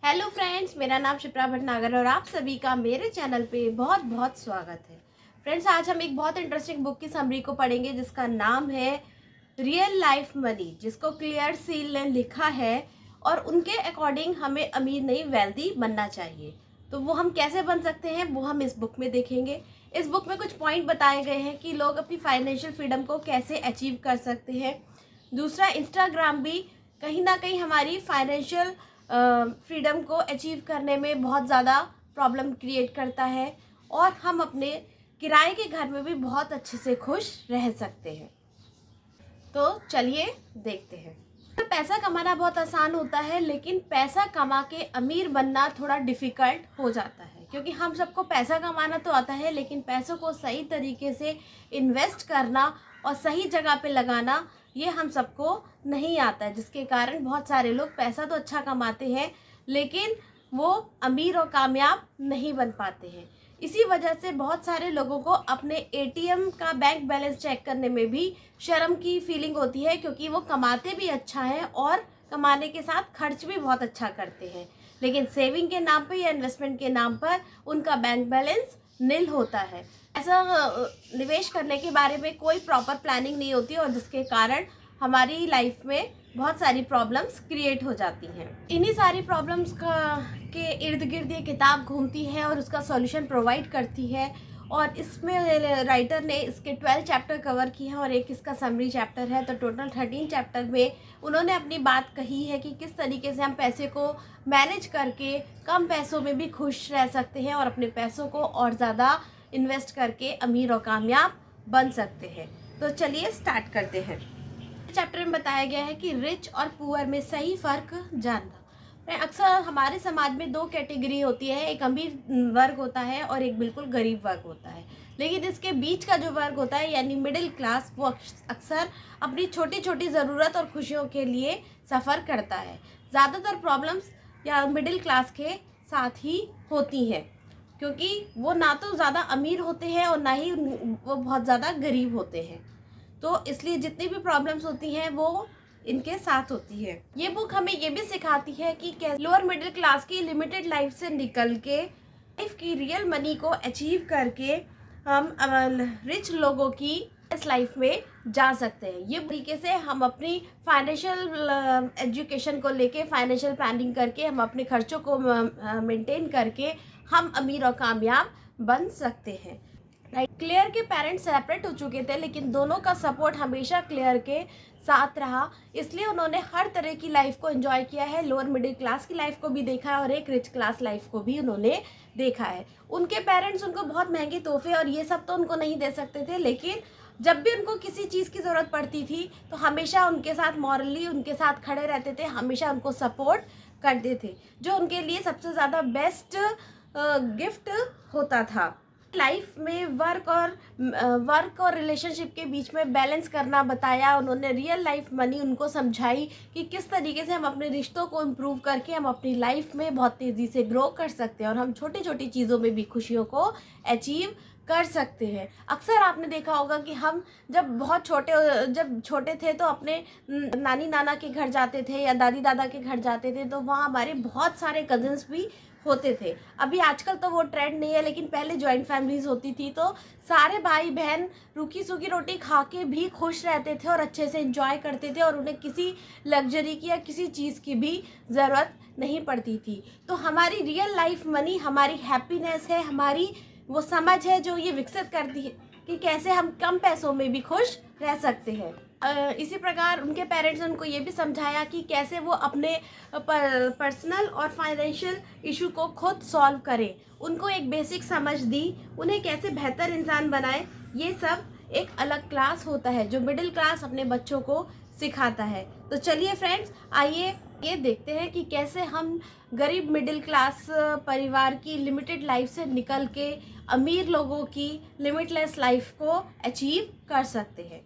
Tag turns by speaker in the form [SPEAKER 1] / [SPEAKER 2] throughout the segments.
[SPEAKER 1] Hello friends, मेरा नाम शिप्रा भटनागर और आप सभी का मेरे चैनल पे बहुत बहुत स्वागत है। फ्रेंड्स, आज हम एक बहुत इंटरेस्टिंग बुक की समरी को पढ़ेंगे जिसका नाम है रियल लाइफ मनी, जिसको क्लियर सील ने लिखा है और उनके अकॉर्डिंग हमें अमीर नहीं वेल्दी बनना चाहिए। तो वो हम कैसे बन सकते हैं वो हम इस बुक में देखेंगे। इस बुक में कुछ पॉइंट बताए गए हैं कि लोग अपनी फाइनेंशियल फ्रीडम को कैसे अचीव कर सकते हैं। दूसरा, इंस्टाग्राम भी कहीं ना कहीं हमारी फाइनेंशियल फ्रीडम को अचीव करने में बहुत ज़्यादा प्रॉब्लम क्रिएट करता है और हम अपने किराए के घर में भी बहुत अच्छे से खुश रह सकते हैं। तो चलिए देखते हैं। तो पैसा कमाना बहुत आसान होता है, लेकिन पैसा कमा के अमीर बनना थोड़ा डिफ़िकल्ट हो जाता है, क्योंकि हम सबको पैसा कमाना तो आता है, लेकिन पैसों को सही तरीके से इन्वेस्ट करना और सही जगह पे लगाना ये हम सबको नहीं आता है, जिसके कारण बहुत सारे लोग पैसा तो अच्छा कमाते हैं लेकिन वो अमीर और कामयाब नहीं बन पाते हैं। इसी वजह से बहुत सारे लोगों को अपने एटीएम का बैंक बैलेंस चेक करने में भी शर्म की फीलिंग होती है, क्योंकि वो कमाते भी अच्छा है और कमाने के साथ खर्च भी बहुत अच्छा करते हैं, लेकिन सेविंग के नाम पर या इन्वेस्टमेंट के नाम पर उनका बैंक बैलेंस निल होता है। ऐसा निवेश करने के बारे में कोई प्रॉपर प्लानिंग नहीं होती और जिसके कारण हमारी लाइफ में बहुत सारी प्रॉब्लम्स क्रिएट हो जाती हैं। इन्हीं सारी प्रॉब्लम्स के इर्द गिर्द ये किताब घूमती है और उसका सॉल्यूशन प्रोवाइड करती है। और इसमें राइटर ने इसके 12 चैप्टर कवर किए हैं और एक इसका समरी चैप्टर है, तो टोटल 13 चैप्टर में उन्होंने अपनी बात कही है कि किस तरीके से हम पैसे को मैनेज करके कम पैसों में भी खुश रह सकते हैं और अपने पैसों को और ज़्यादा इन्वेस्ट करके अमीर और कामयाब बन सकते हैं। तो चलिए स्टार्ट करते हैं। चैप्टर में बताया गया है कि रिच और पुअर में सही फ़र्क जानना। अक्सर हमारे समाज में दो कैटेगरी होती है, एक अमीर वर्ग होता है और एक बिल्कुल गरीब वर्ग होता है, लेकिन इसके बीच का जो वर्ग होता है यानी मिडिल क्लास, वो अक्सर अपनी छोटी छोटी ज़रूरत और खुशियों के लिए सफ़र करता है। ज़्यादातर प्रॉब्लम्स या मिडिल क्लास के साथ ही होती हैं, क्योंकि वो ना तो ज़्यादा अमीर होते हैं और ना ही वो बहुत ज़्यादा गरीब होते हैं, तो इसलिए जितनी भी प्रॉब्लम्स होती हैं वो इनके साथ होती है। ये बुक हमें ये भी सिखाती है कि कैसे लोअर मिडिल क्लास की लिमिटेड लाइफ से निकल के लाइफ की रियल मनी को अचीव करके हम रिच लोगों की इस लाइफ में जा सकते हैं। ये तरीके से हम अपनी फाइनेंशियल एजुकेशन को लेके फाइनेंशियल प्लानिंग करके हम अपने खर्चों को मेंटेन करके हम अमीर और कामयाब बन सकते हैं। राइट, क्लेयर के पेरेंट्स सेपरेट हो चुके थे, लेकिन दोनों का सपोर्ट हमेशा क्लेयर के साथ रहा, इसलिए उन्होंने हर तरह की लाइफ को एंजॉय किया है। लोअर मिडिल क्लास की लाइफ को भी देखा है और एक रिच क्लास लाइफ को भी उन्होंने देखा है। उनके पेरेंट्स उनको बहुत महंगे तोहफे और ये सब तो उनको नहीं दे सकते थे, लेकिन जब भी उनको किसी चीज़ की ज़रूरत पड़ती थी तो हमेशा उनके साथ मॉरली उनके साथ खड़े रहते थे, हमेशा उनको सपोर्ट करते थे, जो उनके लिए सबसे ज़्यादा बेस्ट गिफ्ट होता था। लाइफ में वर्क और रिलेशनशिप के बीच में बैलेंस करना बताया उन्होंने। रियल लाइफ मनी उनको समझाई कि किस तरीके से हम अपने रिश्तों को इम्प्रूव करके हम अपनी लाइफ में बहुत तेज़ी से ग्रो कर सकते हैं और हम छोटी छोटी चीज़ों में भी खुशियों को अचीव कर सकते हैं। अक्सर आपने देखा होगा कि हम जब छोटे थे तो अपने नानी नाना के घर जाते थे या दादी दादा के घर जाते थे, तो वहाँ हमारे बहुत सारे कज़न्स भी होते थे। अभी आजकल तो वो ट्रेंड नहीं है, लेकिन पहले जॉइंट फैमिलीज होती थी तो सारे भाई बहन रूखी सूखी रोटी खा के भी खुश रहते थे और अच्छे से एंजॉय करते थे और उन्हें किसी लग्जरी की या किसी चीज़ की भी ज़रूरत नहीं पड़ती थी। तो हमारी रियल लाइफ मनी हमारी हैप्पीनेस है, हमारी वो समझ है जो ये विकसित करती है कि कैसे हम कम पैसों में भी खुश रह सकते हैं। इसी प्रकार उनके पेरेंट्स ने उनको ये भी समझाया कि कैसे वो अपने पर्सनल और फाइनेंशियल इशू को खुद सॉल्व करें। उनको एक बेसिक समझ दी, उन्हें कैसे बेहतर इंसान बनाए। ये सब एक अलग क्लास होता है जो मिडिल क्लास अपने बच्चों को सिखाता है। तो चलिए फ्रेंड्स, आइए ये देखते हैं कि कैसे हम गरीब मिडिल क्लास परिवार की लिमिटेड लाइफ से निकल के अमीर लोगों की लिमिटलेस लाइफ को अचीव कर सकते हैं।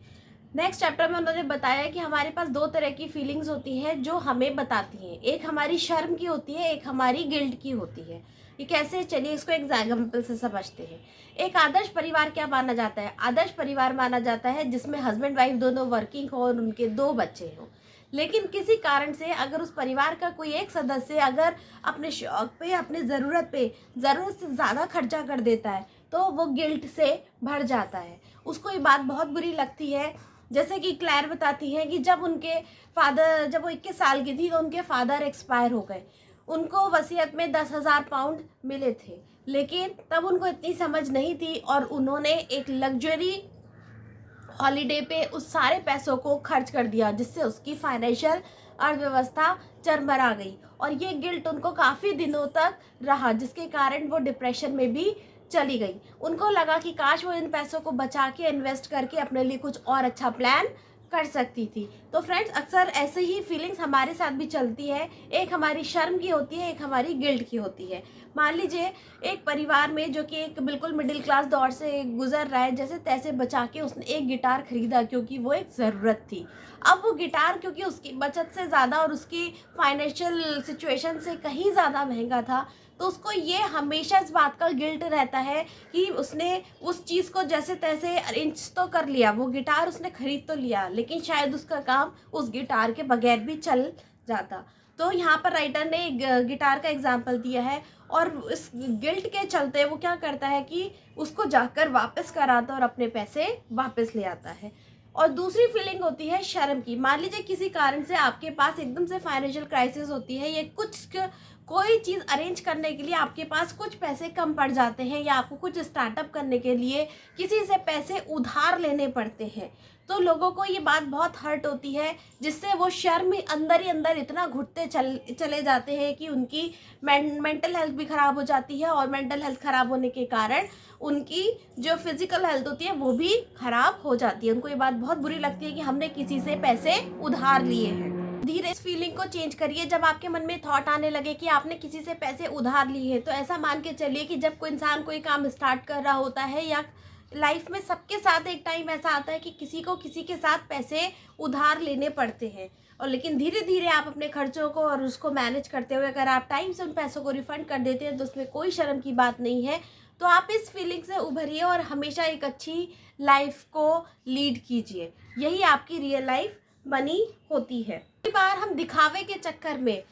[SPEAKER 1] नेक्स्ट चैप्टर में उन्होंने बताया कि हमारे पास दो तरह की फीलिंग्स होती हैं जो हमें बताती हैं, एक हमारी शर्म की होती है, एक हमारी गिल्ट की होती है। ये कैसे, चलिए इसको एक एग्जाम्पल से समझते हैं। एक आदर्श परिवार क्या माना जाता है? आदर्श परिवार माना जाता है जिसमें हस्बैंड वाइफ दोनों वर्किंग हो और उनके 2 बच्चे हों। लेकिन किसी कारण से अगर उस परिवार का कोई एक सदस्य अगर अपने शौक पे, अपने ज़रूरत पे ज़रूरत से ज़्यादा खर्चा कर देता है तो वो गिल्ट से भर जाता है। उसको ये बात बहुत बुरी लगती है। जैसे कि क्लैर बताती हैं कि जब वो 21 साल की थी तो उनके फादर एक्सपायर हो गए। उनको वसीयत में 10,000 पाउंड मिले थे, लेकिन तब उनको इतनी समझ नहीं थी और उन्होंने एक लग्जरी हॉलीडे पे उस सारे पैसों को खर्च कर दिया, जिससे उसकी फाइनेंशियल अर्थव्यवस्था चरमरा गई और ये गिल्ट उनको काफ़ी दिनों तक रहा, जिसके कारण वो डिप्रेशन में भी चली गई। उनको लगा कि काश वो इन पैसों को बचा के इन्वेस्ट करके अपने लिए कुछ और अच्छा प्लान कर सकती थी। तो फ्रेंड्स, अक्सर ऐसे ही फीलिंग्स हमारे साथ भी चलती है। एक हमारी शर्म की होती है, एक हमारी गिल्ट की होती है। मान लीजिए एक परिवार में जो कि एक बिल्कुल मिडिल क्लास दौर से गुजर रहा है, जैसे तैसे बचा के उसने एक गिटार खरीदा क्योंकि वो एक ज़रूरत थी। अब वो गिटार क्योंकि उसकी बचत से ज़्यादा और उसकी फाइनेंशियल सिचुएशन से कहीं ज़्यादा महंगा था, तो उसको ये हमेशा इस बात का गिल्ट रहता है कि उसने उस चीज़ को जैसे तैसे अरेंज तो कर लिया, वो गिटार उसने खरीद तो लिया, लेकिन शायद उसका काम उस गिटार के बगैर भी चल जाता। तो यहाँ पर राइटर ने गिटार का एग्जाम्पल दिया है और इस गिल्ट के चलते वो क्या करता है कि उसको जाकर वापस कराता और अपने पैसे वापस ले आता है। और दूसरी फीलिंग होती है शर्म की। मान लीजिए किसी कारण से आपके पास एकदम से फाइनेंशियल क्राइसिस होती है, या कोई चीज़ अरेंज करने के लिए आपके पास कुछ पैसे कम पड़ जाते हैं, या आपको कुछ स्टार्टअप करने के लिए किसी से पैसे उधार लेने पड़ते हैं, तो लोगों को ये बात बहुत हर्ट होती है, जिससे वो शर्म ही अंदर इतना घुटते चले जाते हैं कि उनकी मेंटल हेल्थ भी ख़राब हो जाती है और मेंटल हेल्थ ख़राब होने के कारण उनकी जो फिज़िकल हेल्थ होती है वो भी ख़राब हो जाती है। उनको ये बात बहुत बुरी लगती है कि हमने किसी से पैसे उधार लिए हैं। धीरे इस फीलिंग को चेंज करिए। जब आपके मन में थॉट आने लगे कि आपने किसी से पैसे उधार लिए हैं, तो ऐसा मान के चलिए कि जब कोई इंसान कोई काम स्टार्ट कर रहा होता है, या लाइफ में सबके साथ एक टाइम ऐसा आता है कि किसी को किसी के साथ पैसे उधार लेने पड़ते हैं, और लेकिन धीरे धीरे आप अपने खर्चों को और उसको मैनेज करते हुए अगर आप टाइम से उन पैसों को रिफंड कर देते हैं तो उसमें कोई शर्म की बात नहीं है। तो आप इस फीलिंग से उभरिए और हमेशा एक अच्छी लाइफ को लीड कीजिए। यही आपकी रियल लाइफ मनी होती है। कई बार हम दिखावे के चक्कर में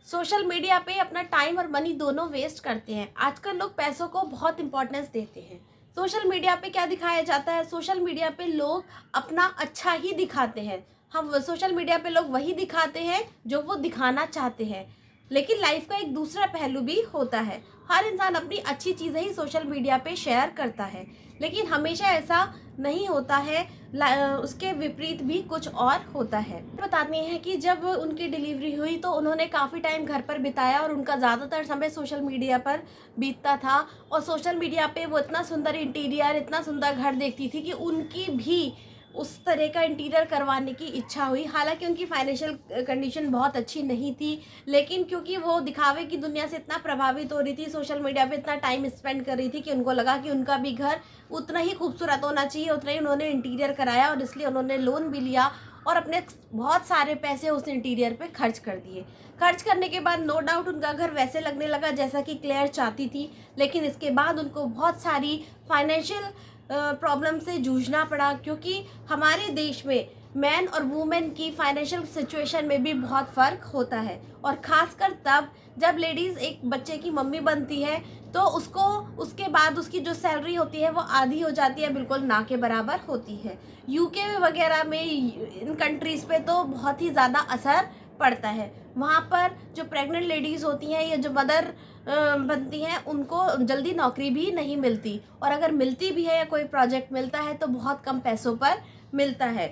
[SPEAKER 1] सोशल मीडिया पे अपना टाइम और मनी दोनों वेस्ट करते हैं। आजकल लोग पैसों को बहुत इंपॉर्टेंस देते हैं। सोशल मीडिया पे क्या दिखाया जाता है? सोशल मीडिया पे लोग अपना अच्छा ही दिखाते हैं। हम सोशल मीडिया पे लोग वही दिखाते हैं जो वो दिखाना चाहते हैं, लेकिन लाइफ का एक दूसरा पहलू भी होता है। हर इंसान अपनी अच्छी चीज़ें ही सोशल मीडिया पे शेयर करता है, लेकिन हमेशा ऐसा नहीं होता है। उसके विपरीत भी कुछ और होता है। बताते हैं कि जब उनकी डिलीवरी हुई तो उन्होंने काफ़ी टाइम घर पर बिताया और उनका ज़्यादातर समय सोशल मीडिया पर बीतता था, और सोशल मीडिया पे वो इतना सुंदर इंटीरियर, इतना सुंदर घर देखती थी कि उनकी भी उस तरह का इंटीरियर करवाने की इच्छा हुई। हालांकि उनकी फाइनेंशियल कंडीशन बहुत अच्छी नहीं थी, लेकिन क्योंकि वो दिखावे की दुनिया से इतना प्रभावित हो रही थी, सोशल मीडिया पे इतना टाइम स्पेंड कर रही थी कि उनको लगा कि उनका भी घर उतना ही खूबसूरत होना चाहिए। उतना ही उन्होंने इंटीरियर कराया और इसलिए उन्होंने लोन भी लिया और अपने बहुत सारे पैसे उस इंटीरियर पे खर्च कर दिए। खर्च करने के बाद नो डाउट उनका घर वैसे लगने लगा जैसा कि क्लेयर चाहती थी, लेकिन इसके बाद उनको बहुत सारी फाइनेंशियल प्रॉब्लम से जूझना पड़ा, क्योंकि हमारे देश में मैन और वुमेन की फाइनेंशियल सिचुएशन में भी बहुत फ़र्क होता है, और ख़ासकर तब जब लेडीज़ एक बच्चे की मम्मी बनती है तो उसको उसके बाद उसकी जो सैलरी होती है वो आधी हो जाती है, बिल्कुल ना के बराबर होती है। यूके वगैरह में, इन कंट्रीज़ पे तो बहुत ही ज़्यादा असर पड़ता है। वहाँ पर जो प्रेग्नेंट लेडीज़ होती हैं या जो मदर बनती हैं, उनको जल्दी नौकरी भी नहीं मिलती, और अगर मिलती भी है या कोई प्रोजेक्ट मिलता है तो बहुत कम पैसों पर मिलता है।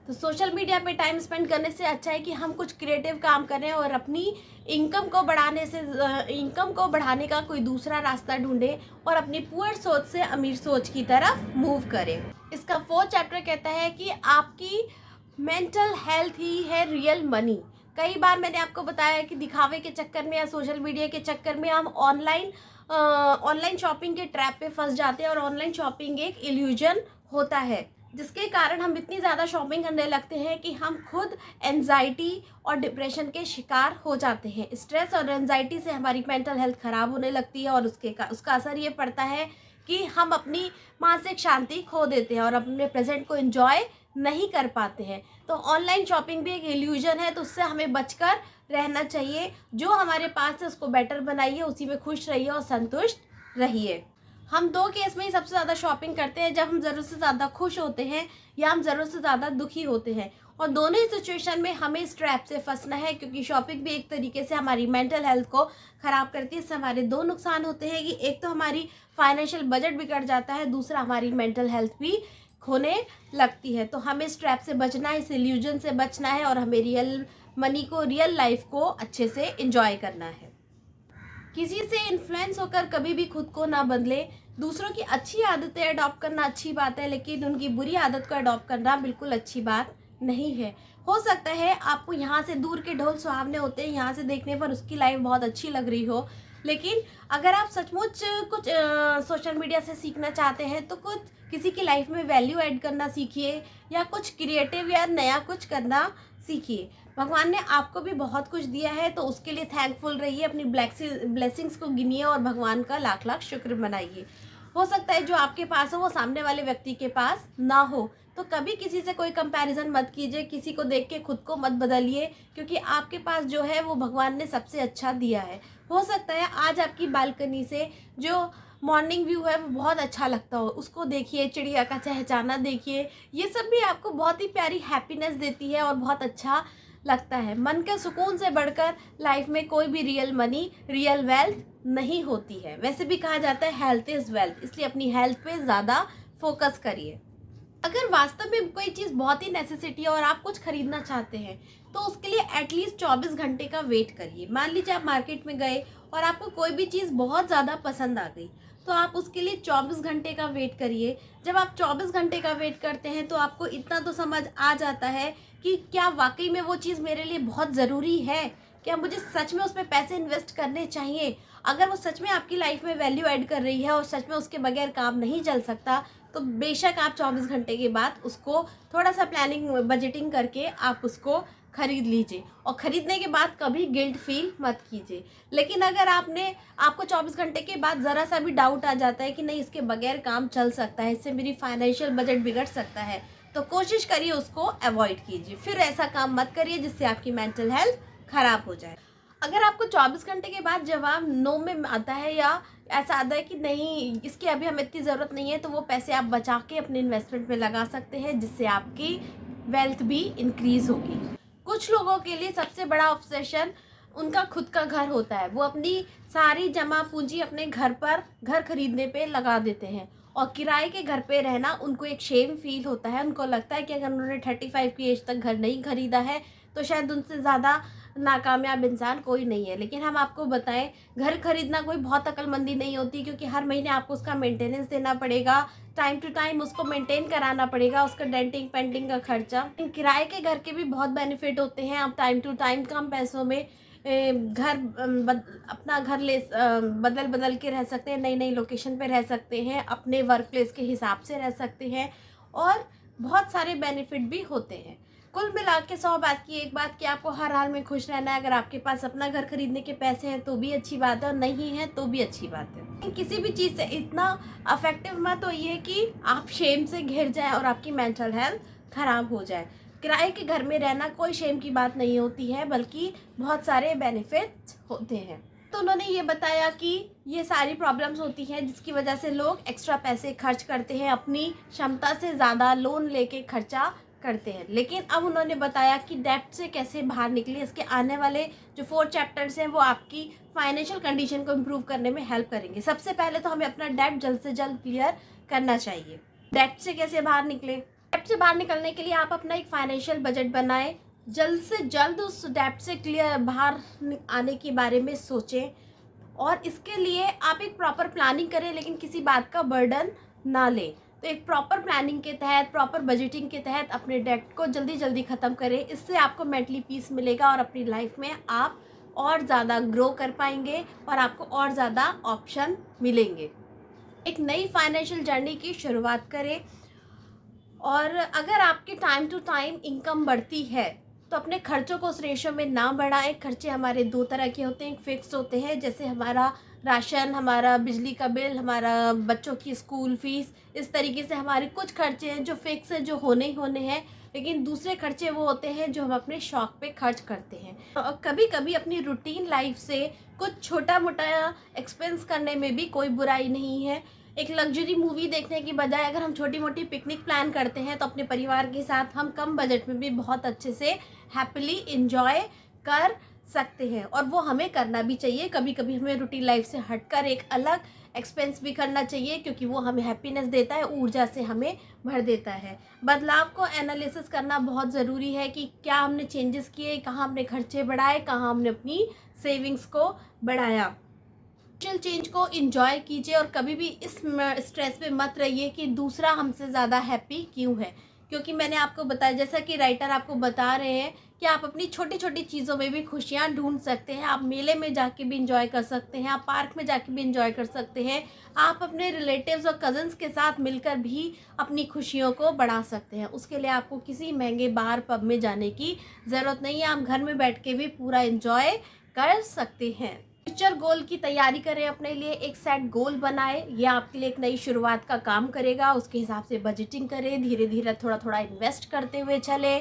[SPEAKER 1] तो सोशल मीडिया पे टाइम स्पेंड करने से अच्छा है कि हम कुछ क्रिएटिव काम करें और अपनी इनकम को बढ़ाने का कोई दूसरा रास्ता ढूंढें और अपनी पुअर सोच से अमीर सोच की तरफ मूव करें। इसका 4th चैप्टर कहता है कि आपकी मेंटल हेल्थ ही है रियल मनी। कई बार मैंने आपको बताया कि दिखावे के चक्कर में या सोशल मीडिया के चक्कर में हम ऑनलाइन शॉपिंग के ट्रैप पे फंस जाते हैं, और ऑनलाइन शॉपिंग एक इल्यूजन होता है, जिसके कारण हम इतनी ज़्यादा शॉपिंग करने लगते हैं कि हम खुद एंजाइटी और डिप्रेशन के शिकार हो जाते हैं। स्ट्रेस और एंजाइटी से हमारी मेंटल हेल्थ ख़राब होने लगती है, और उसका असर ये पड़ता है कि हम अपनी मानसिक शांति खो देते हैं और अपने प्रेजेंट को एंजॉय नहीं कर पाते हैं। तो ऑनलाइन शॉपिंग भी एक इल्यूजन है, तो उससे हमें बचकर रहना चाहिए। जो हमारे पास है उसको बेटर बनाइए, उसी में खुश रहिए और संतुष्ट रहिए। हम दो केस में ही सबसे ज़्यादा शॉपिंग करते हैं, जब हम ज़रूरत से ज़्यादा खुश होते हैं या हम ज़रूरत से ज़्यादा दुखी होते हैं। और दोनों ही सिचुएशन में हमें इस ट्रैप से फंसना है, क्योंकि शॉपिंग भी एक तरीके से हमारी मेंटल हेल्थ को ख़राब करती है। इससे हमारे दो नुकसान होते हैं कि एक तो हमारी फाइनेंशियल बजट बिगड़ जाता है, दूसरा हमारी मेंटल हेल्थ भी खोने लगती है। तो हमें इस ट्रैप से बचना है, इस इल्यूजन से बचना है और हमें रियल मनी को, रियल लाइफ को अच्छे से एंजॉय करना है। किसी से इन्फ्लुएंस होकर कभी भी खुद को ना बदले। दूसरों की अच्छी आदतें अडॉप्ट करना अच्छी बात है, लेकिन उनकी बुरी आदत को अडॉप्ट करना बिल्कुल अच्छी बात नहीं है। हो सकता है आपको यहाँ से दूर के ढोल सुहावने होते हैं, यहाँ से देखने पर उसकी लाइफ बहुत अच्छी लग रही हो, लेकिन अगर आप सचमुच कुछ सोशल मीडिया से सीखना चाहते हैं तो कुछ किसी की लाइफ में वैल्यू ऐड करना सीखिए, या कुछ क्रिएटिव या नया कुछ करना सीखिए। भगवान ने आपको भी बहुत कुछ दिया है, तो उसके लिए थैंकफुल रहिए, अपनी ब्लेसिंग्स को गिनिए और भगवान का लाख लाख शुक्र मनाइए। हो सकता है जो आपके पास हो वो सामने वाले व्यक्ति के पास ना हो, तो कभी किसी से कोई कंपैरिजन मत कीजिए, किसी को देख के खुद को मत बदलिए, क्योंकि आपके पास जो है वो भगवान ने सबसे अच्छा दिया है। हो सकता है आज आपकी बालकनी से जो मॉर्निंग व्यू है वो बहुत अच्छा लगता हो, उसको देखिए, चिड़िया का चहचहाना देखिए, ये सब भी आपको बहुत ही प्यारी हैप्पीनेस देती है और बहुत अच्छा लगता है। मन के सुकून से बढ़कर लाइफ में कोई भी रियल मनी, रियल वेल्थ नहीं होती है। वैसे भी कहा जाता है हेल्थ इज़ वेल्थ, इसलिए अपनी हेल्थ पे ज़्यादा फोकस करिए। अगर वास्तव में कोई चीज़ बहुत ही नेसेसिटी है और आप कुछ खरीदना चाहते हैं, तो उसके लिए एटलीस्ट 24 घंटे का वेट करिए। मान लीजिए आप मार्केट में गए और आपको कोई भी चीज़ बहुत ज़्यादा पसंद आ गई, तो आप उसके लिए 24 घंटे का वेट करिए। जब आप 24 घंटे का वेट करते हैं तो आपको इतना तो समझ आ जाता है कि क्या वाकई में वो चीज़ मेरे लिए बहुत ज़रूरी है, क्या मुझे सच में उसमें पैसे इन्वेस्ट करने चाहिए। अगर वो सच में आपकी लाइफ में वैल्यू ऐड कर रही है और सच में उसके बगैर काम नहीं चल सकता, तो बेशक आप 24 घंटे के बाद उसको थोड़ा सा प्लानिंग, बजटिंग करके आप उसको खरीद लीजिए। और ख़रीदने के बाद कभी गिल्ट फील मत कीजिए। लेकिन अगर आपको 24 घंटे के बाद ज़रा सा भी डाउट आ जाता है कि नहीं, इसके बगैर काम चल सकता है, इससे मेरी फाइनेंशियल बजट बिगड़ सकता है, तो कोशिश करिए उसको अवॉइड कीजिए। फिर ऐसा काम मत करिए जिससे आपकी मेंटल हेल्थ ख़राब हो जाए। अगर आपको 24 घंटे के बाद जवाब नो में आता है, या ऐसा आता है कि नहीं, इसकी अभी हमें इतनी ज़रूरत नहीं है, तो वो पैसे आप बचा के अपने इन्वेस्टमेंट में लगा सकते हैं, जिससे आपकी वेल्थ भी इंक्रीज़ होगी। कुछ लोगों के लिए सबसे बड़ा ऑब्सेशन उनका खुद का घर होता है। वो अपनी सारी जमा पूंजी अपने घर खरीदने पे लगा देते हैं, और किराए के घर पे रहना उनको एक शेम फील होता है। उनको लगता है कि अगर उन्होंने 35 की एज तक घर नहीं खरीदा है तो शायद उनसे ज़्यादा नाकामयाब इंसान कोई नहीं है। लेकिन हम आपको बताएं, घर खरीदना कोई बहुत अक्लमंदी नहीं होती, क्योंकि हर महीने आपको उसका मेंटेनेंस देना पड़ेगा, टाइम टू टाइम उसको मेंटेन कराना पड़ेगा, उसका डेंटिंग पेंटिंग का खर्चा। किराए के घर के भी बहुत बेनिफिट होते हैं। आप टाइम टू टाइम कम पैसों में अपना घर बदल बदल के रह सकते हैं, नई नई लोकेशन पे रह सकते हैं, अपने वर्क प्लेस के हिसाब से रह सकते हैं, और बहुत सारे बेनिफिट भी होते हैं। कुल मिला के 100 बात की एक बात कि आपको हर हाल में खुश रहना है। अगर आपके पास अपना घर खरीदने के पैसे हैं तो भी अच्छी बात है, और नहीं है तो भी अच्छी बात है। किसी भी चीज़ से इतना अफेक्टिव मत होइए कि आप शेम से घिर जाए और आपकी मेंटल हेल्थ ख़राब हो जाए। किराए के घर में रहना कोई शेम की बात नहीं होती है, बल्कि बहुत सारे बेनिफिट्स होते हैं। तो उन्होंने ये बताया कि ये सारी प्रॉब्लम्स होती हैं जिसकी वजह से लोग एक्स्ट्रा पैसे खर्च करते हैं, अपनी क्षमता से ज़्यादा लोन लेके खर्चा करते हैं। लेकिन अब उन्होंने बताया कि डेब्ट से कैसे बाहर निकले। इसके आने वाले जो 4 चैप्टर्स हैं वो आपकी फाइनेंशियल कंडीशन को इम्प्रूव करने में हेल्प करेंगे। सबसे पहले तो हमें अपना डेब्ट जल्द से जल्द क्लियर करना चाहिए। डेब्ट से कैसे बाहर निकले? डेब्ट से बाहर निकलने के लिए आप अपना एक फाइनेंशियल बजट बनाएं, जल्द से जल्द उस डेब्ट से बाहर आने के बारे में सोचें, और इसके लिए आप एक प्रॉपर प्लानिंग करें, लेकिन किसी बात का बर्डन ना लें। तो एक प्रॉपर प्लानिंग के तहत, प्रॉपर बजटिंग के तहत अपने डेब्ट को जल्दी जल्दी ख़त्म करें। इससे आपको मेंटली पीस मिलेगा और अपनी लाइफ में आप और ज़्यादा ग्रो कर पाएंगे और आपको और ज़्यादा ऑप्शन मिलेंगे। एक नई फाइनेंशियल जर्नी की शुरुआत करें, और अगर आपकी टाइम टू टाइम इनकम बढ़ती है तो अपने खर्चों को उस रेशो में ना बढ़ाएं। खर्चे हमारे दो तरह के होते हैं, एक फिक्स होते हैं जैसे हमारा राशन, हमारा बिजली का बिल, हमारा बच्चों की स्कूल फीस, इस तरीके से हमारे कुछ खर्चे हैं जो फिक्स हैं, जो होने ही होने हैं। लेकिन दूसरे खर्चे वो होते हैं जो हम अपने शौक पे खर्च करते हैं। और कभी कभी अपनी रूटीन लाइफ से कुछ छोटा मोटा एक्सपेंस करने में भी कोई बुराई नहीं है। एक लग्जरी मूवी देखने की बजाय अगर हम छोटी मोटी पिकनिक प्लान करते हैं तो अपने परिवार के साथ हम कम बजट में भी बहुत अच्छे से हैप्पीली इंजॉय कर सकते हैं। और वो हमें करना भी चाहिए। कभी कभी हमें रूटीन लाइफ से हटकर एक अलग एक्सपेंस भी करना चाहिए, क्योंकि वो हमें हैप्पीनेस देता है, ऊर्जा से हमें भर देता है। बदलाव को एनालिसिस करना बहुत ज़रूरी है कि क्या हमने चेंजेस किए, कहाँ हमने खर्चे बढ़ाए, कहाँ हमने अपनी सेविंग्स को बढ़ाया। चेंज को इंजॉय कीजिए और कभी भी इस स्ट्रेस में मत रहिए कि दूसरा हमसे ज़्यादा हैप्पी क्यों है। क्योंकि मैंने आपको बताया, जैसा कि राइटर आपको बता रहे हैं कि आप अपनी छोटी छोटी चीज़ों में भी खुशियाँ ढूंढ सकते हैं। आप मेले में जाके भी इंजॉय कर सकते हैं, आप पार्क में जाके भी इंजॉय कर सकते हैं, आप अपने रिलेटिव्स और कज़न्स के साथ मिलकर भी अपनी खुशियों को बढ़ा सकते हैं। उसके लिए आपको किसी महंगे बार पब में जाने की ज़रूरत नहीं है। आप घर में बैठ के भी पूरा इंजॉय कर सकते हैं। फ्यूचर गोल की तैयारी करें, अपने लिए एक सेट गोल बनाएं। ये आपके लिए एक नई शुरुआत का काम करेगा। उसके हिसाब से बजटिंग करें, धीरे धीरे थोड़ा थोड़ा इन्वेस्ट करते हुए चले।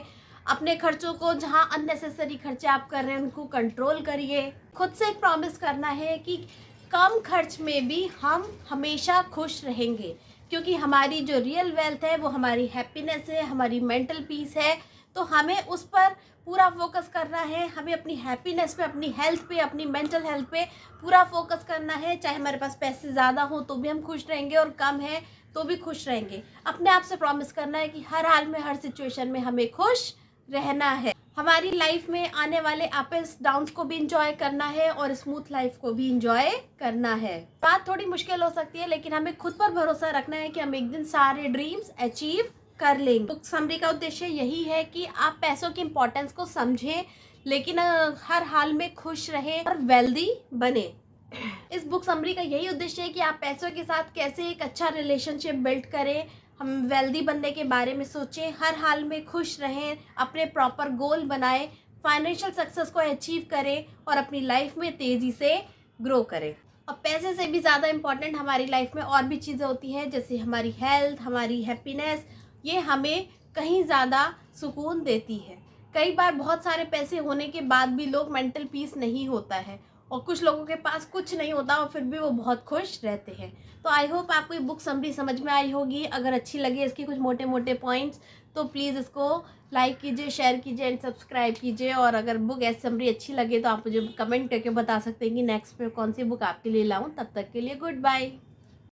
[SPEAKER 1] अपने खर्चों को, जहां अननेसेसरी खर्चे आप कर रहे हैं उनको कंट्रोल करिए। खुद से एक प्रॉमिस करना है कि कम खर्च में भी हम हमेशा खुश रहेंगे, क्योंकि हमारी जो रियल वेल्थ है वो हमारी हैप्पीनेस है, हमारी मेंटल पीस है। तो हमें उस पर पूरा फोकस करना है। हमें अपनी हैप्पीनेस पे, अपनी हेल्थ पे, अपनी मेंटल हेल्थ पे पूरा फोकस करना है। चाहे हमारे पास पैसे ज़्यादा हो तो भी हम खुश रहेंगे और कम है तो भी खुश रहेंगे। अपने आप से प्रॉमिस करना है कि हर हाल में, हर सिचुएशन में हमें खुश रहना है। हमारी लाइफ में आने वाले अप्स डाउन्स को भी इंजॉय करना है और स्मूथ लाइफ को भी इंजॉय करना है। बात थोड़ी मुश्किल हो सकती है, लेकिन हमें खुद पर भरोसा रखना है कि हम एक दिन सारे ड्रीम्स अचीव कर लेंगे। बुक समरी का उद्देश्य यही है कि आप पैसों की इम्पोर्टेंस को समझें, लेकिन हर हाल में खुश रहें और वेल्दी बने। इस बुक समरी का यही उद्देश्य है कि आप पैसों के साथ कैसे एक अच्छा रिलेशनशिप बिल्ड करें, हम वेल्दी बनने के बारे में सोचें, हर हाल में खुश रहें, अपने प्रॉपर गोल बनाएं, फाइनेंशियल सक्सेस को अचीव करें और अपनी लाइफ में तेज़ी से ग्रो करें। और पैसे से भी ज़्यादा इम्पॉर्टेंट हमारी लाइफ में और भी चीज़ें होती हैं, जैसे हमारी हेल्थ, हमारी हैप्पीनेस। ये हमें कहीं ज़्यादा सुकून देती है। कई बार बहुत सारे पैसे होने के बाद भी लोग मेंटल पीस नहीं होता है, और कुछ लोगों के पास कुछ नहीं होता और फिर भी वो बहुत खुश रहते हैं। तो आई होप आपको ये बुक समरी समझ में आई होगी। अगर अच्छी लगे इसके कुछ मोटे मोटे पॉइंट्स तो प्लीज़ इसको लाइक कीजिए, शेयर कीजिए एंड सब्सक्राइब कीजिए। और अगर बुक समरी अच्छी लगे तो आप मुझे कमेंट करके बता सकते हैं कि नेक्स्ट में कौन सी बुक आपके लिए लाऊं। तब तक के लिए गुड बाय।